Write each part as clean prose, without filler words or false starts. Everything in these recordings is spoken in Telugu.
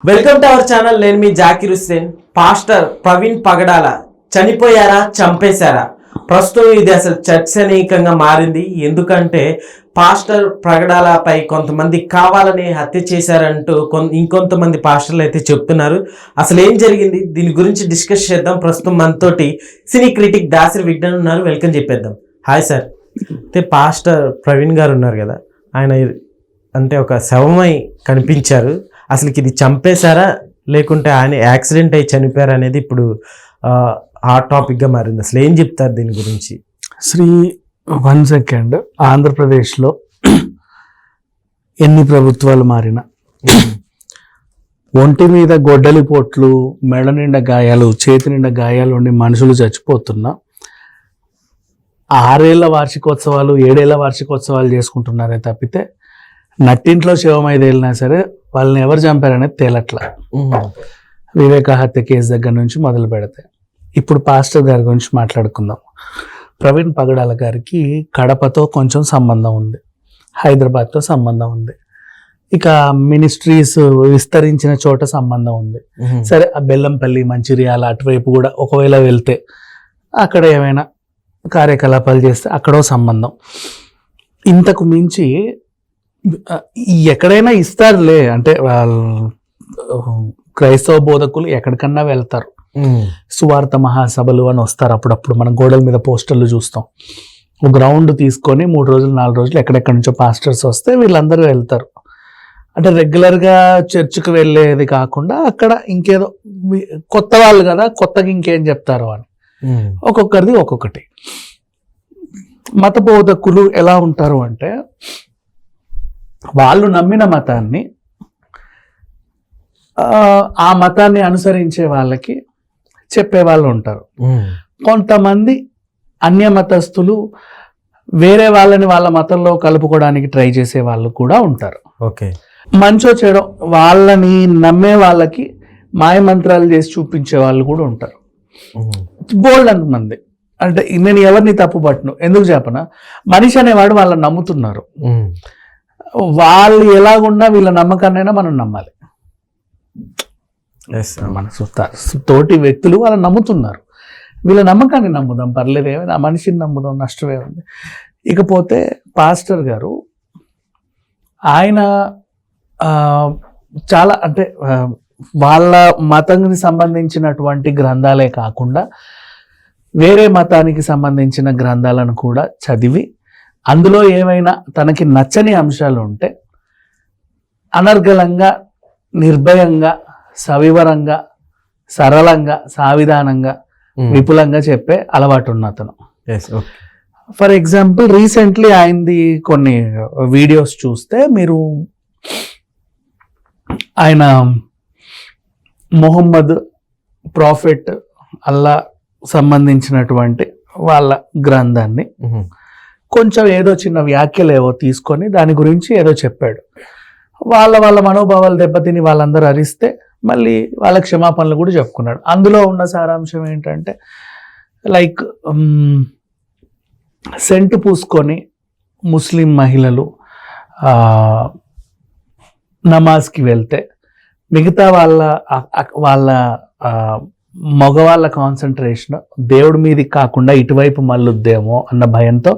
Welcome to our channel. నేను మీ జాకిర్ హుస్సేన్. పాస్టర్ ప్రవీణ్ పగడాల చనిపోయారా, చంపేశారా? ప్రస్తుతం ఇది అసలు చర్చనీయంగా మారింది. ఎందుకంటే పాస్టర్ పగడాలపై కొంతమంది కావాలని హత్య చేశారంటూ ఇంకొంతమంది పాస్టర్లు అయితే చెప్తున్నారు. అసలు ఏం జరిగింది, దీని గురించి డిస్కస్ చేద్దాం. ప్రస్తుతం మనతోటి సినీ క్రిటిక్ దాసరి విజ్ఞాన్ ఉన్నారు. వెల్కమ్ చెప్పేద్దాం. Hi sir. అయితే పాస్టర్ ప్రవీణ్ గారు ఉన్నారు కదా, ఆయన అంటే ఒక శవమై కనిపించారు. అసలు ఇది చంపేశారా లేకుంటే ఆయన యాక్సిడెంట్ అయి చనిపోయారా అనేది ఇప్పుడు హాట్ టాపిక్గా మారింది. అసలు ఏం చెప్తారు దీని గురించి? One second. ఆంధ్రప్రదేశ్లో ఎన్ని ప్రభుత్వాలు మారినా ఒంటి మీద గొడ్డలి పోట్లు, మెడ నిండా గాయాలు, చేతి నిండా గాయాలు ఉండి మనుషులు చచ్చిపోతున్నా 6 ఏళ్ల వార్షికోత్సవాలు 7 ఏళ్ల వార్షికోత్సవాలు చేసుకుంటున్నారే తప్పితే నట్టింట్లో శవం 5 ఏళ్ళినా సరే వాళ్ళని ఎవరు చంపారనేది తేలట్ల. వివేక హత్య కేసు దగ్గర నుంచి మొదలు పెడితే ఇప్పుడు పాస్టర్ గారి గురించి మాట్లాడుకుందాం. ప్రవీణ్ పగడాల గారికి కడపతో కొంచెం సంబంధం ఉంది, హైదరాబాద్తో సంబంధం ఉంది, ఇక మినిస్ట్రీస్ విస్తరించిన చోట సంబంధం ఉంది. సరే, ఆ బెల్లంపల్లి, మంచిర్యాల అటువైపు కూడా ఒకవేళ వెళ్తే అక్కడ ఏమైనా కార్యకలాపాలు చేస్తే అక్కడో సంబంధం. ఇంతకు మించి ఎక్కడైనా ఇస్తారులే, అంటే క్రైస్తవ బోధకులు ఎక్కడికన్నా వెళ్తారు, సువార్త మహాసభలు అని వస్తారు. అప్పుడప్పుడు మనం గోడల మీద పోస్టర్లు చూస్తాం. ఒక గ్రౌండ్ తీసుకొని 3 రోజులు 4 రోజులు ఎక్కడెక్కడి నుంచో పాస్టర్స్ వస్తే వీళ్ళందరూ వెళ్తారు. అంటే రెగ్యులర్గా చర్చికి వెళ్ళేది కాకుండా అక్కడ ఇంకేదో కొత్త వాళ్ళు కదా, కొత్తగా ఇంకేం చెప్తారు అని ఒక్కొక్కరిది ఒక్కొక్కటి. మత బోధకులు ఎలా ఉంటారు అంటే వాళ్ళు నమ్మిన మతాన్ని, ఆ మతాన్ని అనుసరించే వాళ్ళకి చెప్పే వాళ్ళు ఉంటారు. కొంతమంది అన్య మతస్థులు వేరే వాళ్ళని వాళ్ళ మతంలో కలుపుకోవడానికి ట్రై చేసే వాళ్ళు కూడా ఉంటారు. ఓకే, మంచో చెడో వాళ్ళని నమ్మే వాళ్ళకి మాయమంత్రాలు చేసి చూపించే వాళ్ళు కూడా ఉంటారు. బోల్డ్ అంతమంది. అంటే నేను ఎవరిని తప్పు పట్టను, ఎందుకు చెప్పనా, మనిషి అనేవాడు వాళ్ళని నమ్ముతున్నారు. వాళ్ళు ఎలాగున్నా వీళ్ళ నమ్మకాన్నైనా మనం నమ్మాలి. మన తోటి వ్యక్తులు వాళ్ళని నమ్ముతున్నారు, వీళ్ళ నమ్మకాన్ని నమ్ముదాం, పర్లేదు, ఏమైనా ఆ మనిషిని నమ్ముదాం, నష్టమే ఉంది. ఇకపోతే పాస్టర్ గారు ఆయన చాలా అంటే వాళ్ళ మతానికి సంబంధించినటువంటి గ్రంథాలే కాకుండా వేరే మతానికి సంబంధించిన గ్రంథాలను కూడా చదివి అందులో ఏమైనా తనకి నచ్చని అంశాలు ఉంటే అనర్గళంగా, నిర్భయంగా, సవివరంగా, సరళంగా, సావిధానంగా, విపులంగా చెప్పే అలవాటు ఉన్న అతను. ఫర్ ఎగ్జాంపుల్ రీసెంట్లీ ఆయనది కొన్ని వీడియోస్ చూస్తే మీరు ఆయన మొహమ్మద్ ప్రాఫెట్ అల్లా సంబంధించినటువంటి వాళ్ళ గ్రంథాన్ని కొంచెం ఏదో చిన్న వ్యాఖ్యలు ఏవో తీసుకొని దాని గురించి ఏదో చెప్పాడు. వాళ్ళ మనోభావాలు దెబ్బతిని వాళ్ళందరూ అరిస్తే మళ్ళీ వాళ్ళ క్షమాపణలు కూడా చెప్పుకున్నాడు. అందులో ఉన్న సారాంశం ఏంటంటే లైక్ సెంట్ పూసుకొని ముస్లిం మహిళలు నమాజ్కి వెళ్తే మిగతా వాళ్ళ మగవాళ్ళ కాన్సన్ట్రేషన్ దేవుడి మీది కాకుండా ఇటువైపు మళ్ళుద్దేమో అన్న భయంతో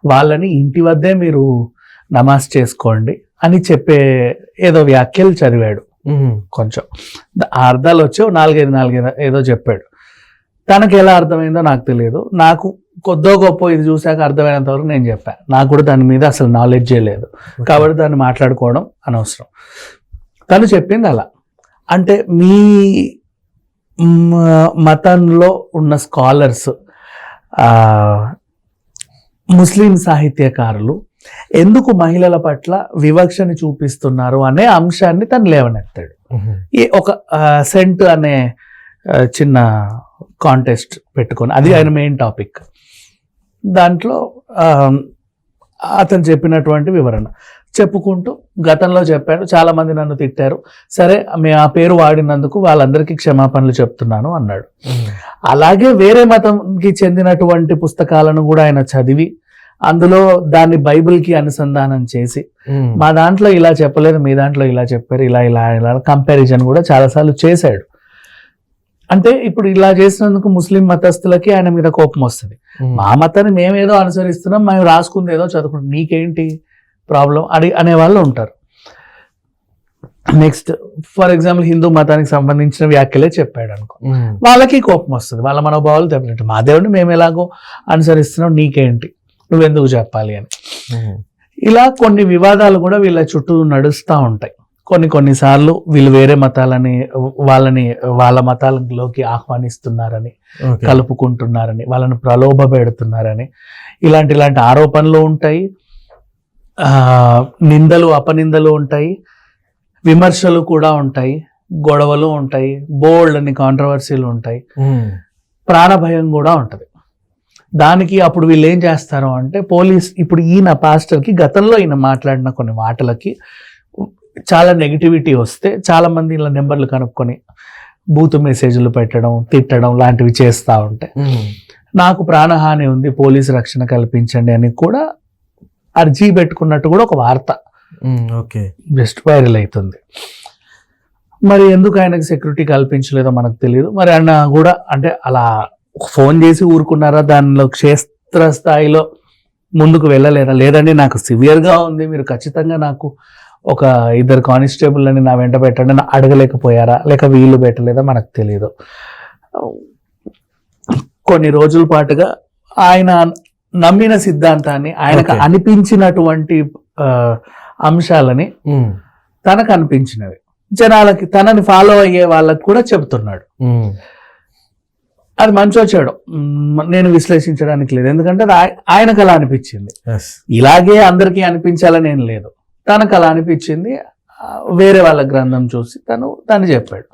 వాళ్ళని ఇంటి వద్దే మీరు నమాజ్ చేసుకోండి అని చెప్పే ఏదో వ్యాఖ్యలు చదివాడు. కొంచెం అర్థాలు వచ్చావు, 4-5 ఏదో చెప్పాడు. తనకు ఎలా అర్థమైందో నాకు తెలియదు. నాకు కొద్దో గొప్ప ఇది చూశాక అర్థమైనంత వరకు నేను చెప్పాను. నాకు కూడా దాని మీద అసలు నాలెడ్జే లేదు కాబట్టి దాన్ని మాట్లాడుకోవడం అనవసరం. తను చెప్పింది అలా. అంటే మీ మతంలో ఉన్న స్కాలర్స్, ముస్లిం సాహిత్యకారులు ఎందుకు మహిళల పట్ల వివక్షని చూపిస్తున్నారు అనే అంశాన్ని తను లేవనెత్తాడు. ఒక సెంట్ అనే చిన్న కాంటెస్ట్ పెట్టుకొని, అది ఆయన మెయిన్ టాపిక్. దాంట్లో అతను చెప్పినటువంటి వివరణ చెప్పుకుంటూ గతంలో చెప్పాడు, చాలా మంది నన్ను తిట్టారు, సరే మేము ఆ పేరు వాడినందుకు వాళ్ళందరికీ క్షమాపణలు చెప్తున్నాను అన్నాడు. అలాగే వేరే మతంకి చెందినటువంటి పుస్తకాలను కూడా ఆయన చదివి అందులో దాన్ని బైబిల్కి అనుసంధానం చేసి మా దాంట్లో ఇలా చెప్పలేదు, మీ దాంట్లో ఇలా చెప్పారు, ఇలా ఇలా ఇలా కంపారిజన్ కూడా చాలాసార్లు చేశాడు. అంటే ఇప్పుడు ఇలా చేసినందుకు ముస్లిం మతస్థులకి ఆయన మీద కోపం వస్తుంది. మా మతాన్ని మేమేదో అనుసరిస్తున్నాం, మేము రాసుకుంది ఏదో చదువుకుంటాం, నీకేంటి ప్రాబ్లం అనే వాళ్ళు ఉంటారు. నెక్స్ట్ ఫర్ ఎగ్జాంపుల్ హిందూ మతానికి సంబంధించిన వ్యాఖ్యలే చెప్పాడు అనుకో, వాళ్ళకి కోపం వస్తుంది, వాళ్ళ మనోభావాలు దెబ్బతింటాయి. మా దేవుడిని మేము ఎలాగో అనుసరిస్తున్నాం, నీకేంటి, నువ్వెందుకు చెప్పాలి అని. ఇలా కొన్ని వివాదాలు కూడా వీళ్ళ చుట్టూ నడుస్తూ ఉంటాయి. కొన్నిసార్లు వీళ్ళు వేరే మతాలని వాళ్ళ మతాలలోకి ఆహ్వానిస్తున్నారని, కలుపుకుంటున్నారని, వాళ్ళని ప్రలోభ పెడుతున్నారని ఇలాంటి ఆరోపణలు ఉంటాయి, నిందలు అపనిందలు ఉంటాయి, విమర్శలు కూడా ఉంటాయి, గొడవలు ఉంటాయి, బోల్డ్ అని కాంట్రవర్సీలు ఉంటాయి, ప్రాణభయం కూడా ఉంటది. దానికి అప్పుడు వీళ్ళు ఏం చేస్తారు అంటే పోలీస్, ఇప్పుడు ఈయన పాస్టర్కి గతంలో ఈయన మాట్లాడిన కొన్ని మాటలకి చాలా నెగిటివిటీ వస్తే చాలా మంది ఇలా నెంబర్లు కనుక్కొని బూతు మెసేజ్లు పెట్టడం, తిట్టడం లాంటివి చేస్తూ ఉంటే నాకు ప్రాణహాని ఉంది, పోలీసు రక్షణ కల్పించండి అని కూడా అర్జీ పెట్టుకున్నట్టు కూడా ఒక వార్త జస్ట్ వైరల్ అవుతుంది. మరి ఎందుకు ఆయనకు సెక్యూరిటీ కల్పించలేదో మనకు తెలియదు. మరి ఆయన కూడా అంటే అలా ఫోన్ చేసి ఊరుకున్నారా, దానిలో క్షేత్ర స్థాయిలో ముందుకు వెళ్ళలేదా, లేదండి నాకు సివియర్గా ఉంది, మీరు ఖచ్చితంగా నాకు ఒక 2 కానిస్టేబుల్ అని నా వెంట పెట్టండి అని అడగలేకపోయారా, లేక వీళ్ళు పెట్టలేదా మనకు తెలియదు. కొన్ని రోజుల పాటుగా ఆయన నమ్మిన సిద్ధాంతాన్ని, ఆయనకు అనిపించినటువంటి అంశాలని తనకు అనిపించినవి జనాలకి, తనని ఫాలో అయ్యే వాళ్ళకి కూడా చెబుతున్నాడు. అది మంచో చెడో నేను విశ్లేషించడానికి లేదు, ఎందుకంటే ఆయనకు అలా అనిపించింది. ఇలాగే అందరికీ అనిపించాలని ఏం లేదు, తనకు అలా అనిపించింది. వేరే వాళ్ళ గ్రంథం చూసి తను చెప్పాడు.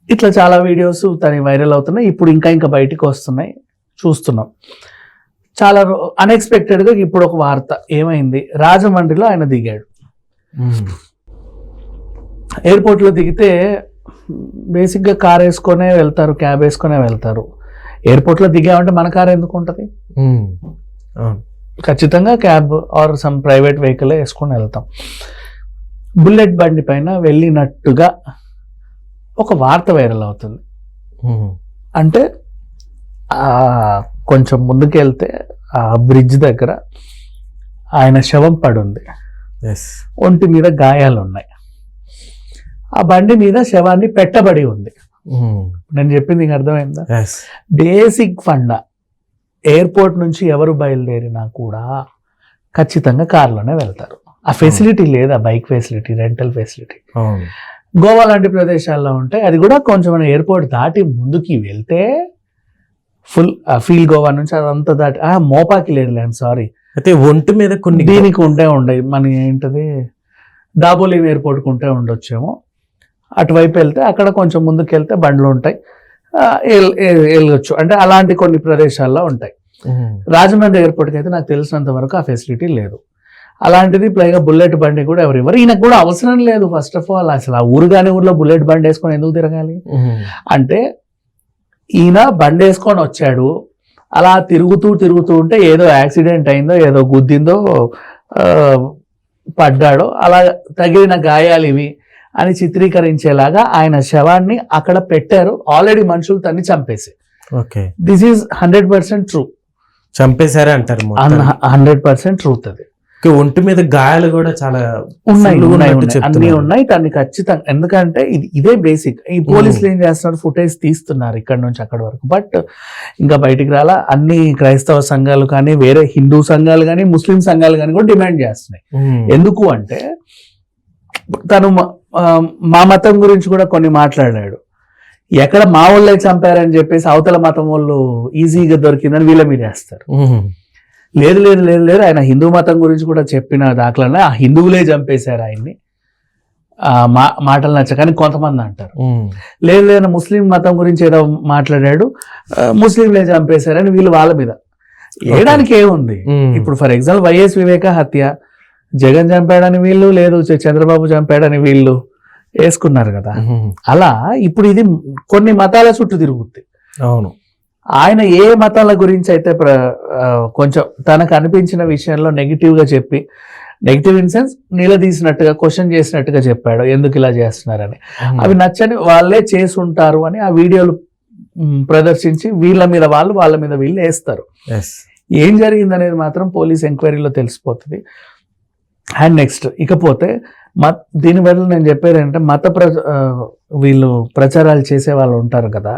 ఇట్లా చాలా వీడియోస్ తను వైరల్ అవుతున్నాయి. ఇప్పుడు ఇంకా బయటికి వస్తున్నాయి, చూస్తున్నాం. చాలా అన్ఎక్స్పెక్టెడ్గా ఇప్పుడు ఒక వార్త ఏమైంది, రాజమండ్రిలో ఆయన దిగాడు. ఎయిర్పోర్ట్లో దిగితే బేసిక్గా కార్ వేసుకొనే వెళ్తారు, క్యాబ్ వేసుకొనే వెళ్తారు. ఎయిర్పోర్ట్లో దిగామంటే మన కార్ ఎందుకు ఉంటుంది, ఖచ్చితంగా cab are some private vehicle వేసుకొని వెళ్తాం. బుల్లెట్ బండి పైన వెళ్ళినట్టుగా ఒక వార్త వైరల్ అవుతుంది. అంటే కొంచెం ముందుకు వెళ్తే ఆ బ్రిడ్జ్ దగ్గర ఆయన శవం పడుంది, ఒంటి మీద గాయాలు ఉన్నాయి, ఆ బండి మీద శవాన్ని పెట్టబడి ఉంది. నేను చెప్పింది నీకు అర్థమైందా? బేసిక్ ఫండా, ఎయిర్పోర్ట్ నుంచి ఎవరు బయలుదేరినా కూడా ఖచ్చితంగా కార్లోనే వెళ్తారు. ఆ ఫెసిలిటీ లేదా, bike facility, rental facility. Goa లాంటి ప్రదేశాల్లో ఉంటాయి, అది కూడా కొంచెం ఎయిర్పోర్ట్ దాటి ముందుకి వెళ్తే ఫుల్ ఫీల్ గోవా నుంచి అదంతా దాటి మోపాకి లేదు, సారీ, అయితే ఒంటి మీద కొన్ని దీనికి ఉండయి. మన ఏంటది దాబోలి ఎయిర్పోర్ట్కి ఉండొచ్చేమో. అటువైపు వెళ్తే అక్కడ కొంచెం ముందుకు వెళ్తే బండ్లు ఉంటాయి, వెళ్ళొచ్చు. అంటే అలాంటి కొన్ని ప్రదేశాల్లో ఉంటాయి. రాజమండ్రి ఎయిర్పోర్ట్కి అయితే నాకు తెలిసినంత వరకు ఆ ఫెసిలిటీ లేదు. అలాంటిది పైగా బుల్లెట్ బండి కూడా ఎవరు ఈయనకు కూడా అవసరం లేదు. ఫస్ట్ ఆఫ్ ఆల్ అసలు ఆ ఊరులో బుల్లెట్ బండి వేసుకొని ఎందుకు తిరగాలి అంటే, ఈయన బండి వేసుకొని వచ్చాడు, అలా తిరుగుతూ ఉంటే ఏదో యాక్సిడెంట్ అయిందో, ఏదో గుద్దిందో, పడ్డాడో, అలా తగిలిన గాయాలు ఇవి అని చిత్రీకరించేలాగా ఆయన శవాన్ని అక్కడ పెట్టారు. ఆల్రెడీ మనుషులు తన్ని చంపేసి. This is 100% true. చంపేశారే అంటారు, 100% ట్రూత్. అది ఒంటి మీద గాయాలు కూడా చాలా ఉన్నాయి, అన్ని ఉన్నాయి. దాన్ని ఖచ్చితంగా, ఎందుకంటే ఇదే బేసిక్. ఈ పోలీసులు ఏం చేస్తున్నారు, ఫుటేజ్ తీస్తున్నారు ఇక్కడ నుంచి అక్కడ వరకు, బట్ ఇంకా బయటికి రాలా. అన్ని క్రైస్తవ సంఘాలు కానీ, వేరే హిందూ సంఘాలు కానీ, ముస్లిం సంఘాలు కానీ కూడా డిమాండ్ చేస్తున్నాయి. ఎందుకు అంటే, తను మా మతం గురించి కూడా కొన్ని మాట్లాడాడు. ఎక్కడ మా వాళ్ళే చంపారని చెప్పేసి అవతల మతం వాళ్ళు ఈజీగా దొరికిందని వీళ్ళ మీద వేస్తారు. లేదు లేదు లేదు లేదు ఆయన హిందూ మతం గురించి కూడా చెప్పిన దాఖలనే ఆ హిందువులే చంపేశారు ఆయన్ని, మాటలు నచ్చకని కొంతమంది అంటారు. లేదు లేదు ముస్లిం మతం గురించి ఏదో మాట్లాడాడు, ముస్లింలే చంపేశారని వీళ్ళు వాళ్ళ మీద వేయడానికి ఏముంది. ఇప్పుడు ఫర్ ఎగ్జాంపుల్ వైఎస్ వివేక హత్య, జగన్ చంపాడని వీళ్ళు, లేదు చంద్రబాబు చంపాడని వీళ్ళు వేసుకున్నారు కదా. అలా ఇప్పుడు ఇది కొన్ని మతాల చుట్టూ తిరుగుద్ది. అవును, ఆయన ఏ మతాల గురించి అయితే కొంచెం తనకు అనిపించిన విషయంలో నెగిటివ్గా చెప్పి, నెగిటివ్ ఇన్ సెన్స్ నిలదీసినట్టుగా, క్వశ్చన్ చేసినట్టుగా చెప్పాడు ఎందుకు ఇలా చేస్తున్నారని. అవి నచ్చని వాళ్ళే చేసి ఉంటారు అని ఆ వీడియోలు ప్రదర్శించి వీళ్ళ మీద వాళ్ళు, వాళ్ళ మీద వీళ్ళు వేస్తారు. ఏం జరిగిందనేది మాత్రం పోలీస్ ఎంక్వైరీలో తెలిసిపోతుంది. అండ్ నెక్స్ట్ ఇకపోతే దీనివల్ల నేను చెప్పేది ఏంటంటే వీళ్ళు ప్రచారాలు చేసే వాళ్ళు ఉంటారు కదా,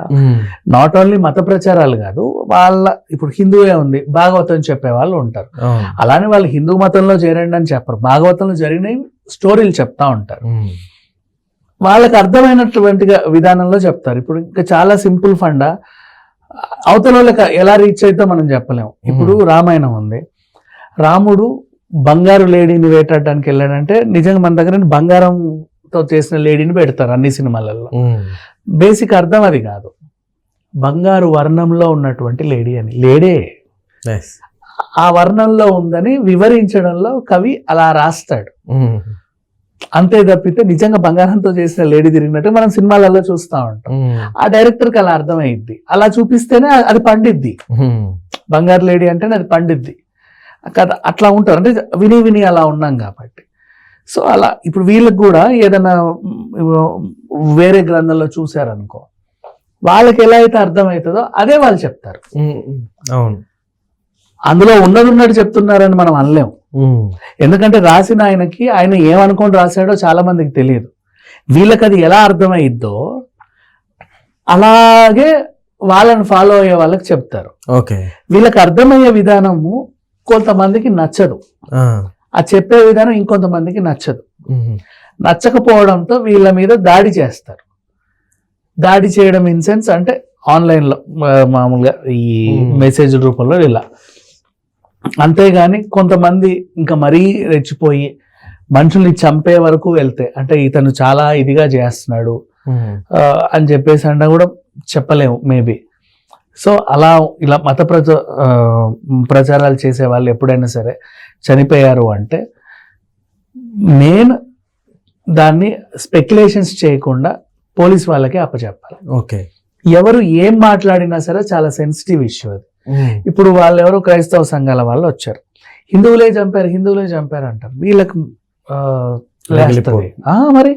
నాట్ ఓన్లీ మత ప్రచారాలు కాదు, వాళ్ళ ఇప్పుడు హిందువే ఉంది భాగవతం చెప్పే వాళ్ళు ఉంటారు. అలానే వాళ్ళు హిందూ మతంలో చేరండి అని చెప్పరు, భాగవతంలో జరిగిన స్టోరీలు చెప్తా ఉంటారు. వాళ్ళకి అర్థమైనటువంటి విధానంలో చెప్తారు. ఇప్పుడు ఇంకా చాలా సింపుల్ ఫండా, అవతల వాళ్ళకి ఎలా రీచ్ అయితే మనం చెప్పలేము. ఇప్పుడు రామాయణం ఉంది, రాముడు బంగారు లేడీని వేటాడడానికి వెళ్ళాడంటే నిజంగా మన దగ్గర బంగారంతో చేసిన లేడీని పెడతారు అన్ని సినిమాలలో. బేసిక్ అర్థం అది కాదు, బంగారు వర్ణంలో ఉన్నటువంటి లేడీ అని, లేడే ఆ వర్ణంలో ఉందని వివరించడంలో కవి అలా రాస్తాడు. అంతే తప్పితే నిజంగా బంగారంతో చేసిన లేడీ తిరిగినట్టు మనం సినిమాలలో చూస్తూ ఉంటాం. ఆ డైరెక్టర్కి అలా అర్థమైద్ది, అలా చూపిస్తేనే అది పండిద్ది. బంగారు లేడీ అంటేనే అది పండిద్ది కదా, అట్లా ఉంటారు. అంటే విని అలా ఉన్నాం కాబట్టి. సో అలా ఇప్పుడు వీళ్ళకి కూడా ఏదైనా వేరే గ్రంథంలో చూసారనుకో, వాళ్ళకి ఎలా అయితే అర్థమవుతుందో అదే వాళ్ళు చెప్తారు. అవును, అందులో ఉన్నట్టు చెప్తున్నారని మనం అనలేము. ఎందుకంటే రాసిన ఆయనకి ఆయన ఏమనుకొని రాశాడో చాలా మందికి తెలియదు. వీళ్ళకి అది ఎలా అర్థమైద్దో అలాగే వాళ్ళని ఫాలో అయ్యే వాళ్ళకి చెప్తారు. వీళ్ళకి అర్థమయ్యే విధానము కొంతమందికి నచ్చదు, ఆ చెప్పే విధానం ఇంకొంతమందికి నచ్చదు. నచ్చకపోవడంతో వీళ్ళ మీద దాడి చేస్తారు. దాడి చేయడం ఇన్ సెన్స్ అంటే ఆన్లైన్లో మామూలుగా ఈ మెసేజ్ రూపంలో ఇలా. అంతేగాని కొంతమంది ఇంకా మరీ రెచ్చిపోయి మనుషుల్ని చంపే వరకు వెళ్తే, అంటే ఇతను చాలా ఇదిగా చేస్తున్నాడు అని చెప్పేసి అంటే కూడా చెప్పలేము మేబీ. సో అలా ఇలా మత ప్రచారాలు చేసే వాళ్ళు ఎప్పుడైనా సరే చనిపోయారు అంటే మెయిన్ దాన్ని స్పెక్యులేషన్స్ చేయకుండా పోలీస్ వాళ్ళకి అప్పచెప్పాలి. ఎవరు ఏం మాట్లాడినా సరే చాలా సెన్సిటివ్ ఇష్యూ అది. ఇప్పుడు వాళ్ళు ఎవరో క్రైస్తవ సంఘాల వాళ్ళు వచ్చారు, హిందువులే చంపారు అంటారు. వీళ్ళకి మరి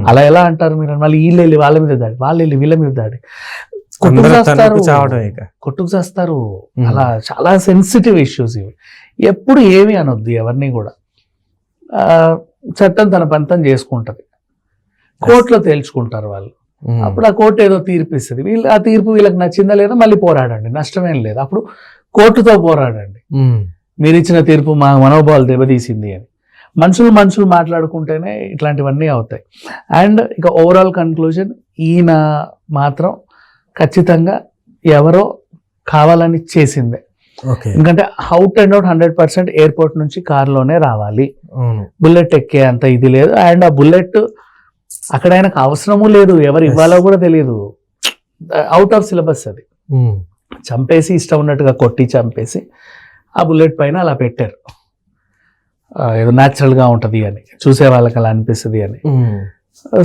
అలా ఎలా అంటారు మీరు? మళ్ళీ వీళ్ళు వెళ్ళి వాళ్ళ మీద దాడి, వాళ్ళు వెళ్ళి వీళ్ళ మీద దాడి, కొట్టుకు చేస్తారు. అలా చాలా సెన్సిటివ్ ఇష్యూస్ ఇవి. ఎప్పుడు ఏమి అనొద్దు ఎవరిని కూడా. చట్టం తన పంతం చేసుకుంటది, కోర్టులో తేల్చుకుంటారు వాళ్ళు. అప్పుడు ఆ కోర్టు ఏదో తీర్పు ఇస్తుంది, వీళ్ళు ఆ తీర్పు వీళ్ళకి నచ్చిందా లేదా మళ్ళీ పోరాడండి, నష్టమేం లేదు. అప్పుడు కోర్టుతో పోరాడండి, మీరు ఇచ్చిన తీర్పు మా మనోభావాలు దెబ్బతీసింది అని. మనుషులు మాట్లాడుకుంటేనే ఇట్లాంటివన్నీ అవుతాయి. అండ్ ఇక ఓవరాల్ కన్క్లూజన్, ఈయన మాత్రం ఖచ్చితంగా ఎవరో కావాలని చేసిందే. ఎందుకంటే అవుట్ అండ్ అవుట్ 100% ఎయిర్పోర్ట్ నుంచి కారులోనే రావాలి, బుల్లెట్ ఎక్కే అంత ఇది లేదు. అండ్ ఆ బుల్లెట్ అక్కడ ఆయనకు అవసరము లేదు, ఎవరు ఇవ్వాలో కూడా తెలియదు, అవుట్ ఆఫ్ సిలబస్ అది. చంపేసి ఇష్టం ఉన్నట్టుగా కొట్టి చంపేసి ఆ బుల్లెట్ పైన అలా పెట్టారు, ఏదో న్యాచురల్గా ఉంటుంది అని, చూసే వాళ్ళకి అలా అనిపిస్తుంది అని.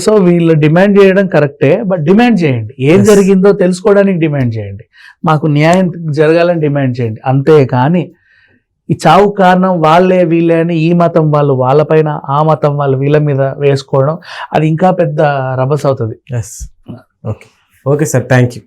సో వీళ్ళు డిమాండ్ చేయడం కరెక్టే, బట్ డిమాండ్ చేయండి, ఏం జరిగిందో తెలుసుకోవడానికి డిమాండ్ చేయండి, మాకు న్యాయం జరగాలని డిమాండ్ చేయండి. అంతేకాని ఈ చావు కారణం వాళ్ళే వీళ్ళే అని ఈ మతం వాళ్ళు వాళ్ళపైన, ఆ మతం వాళ్ళు వీళ్ళ మీద వేసుకోవడం, అది ఇంకా పెద్ద రభస అవుతుంది. Okay sir, thank you.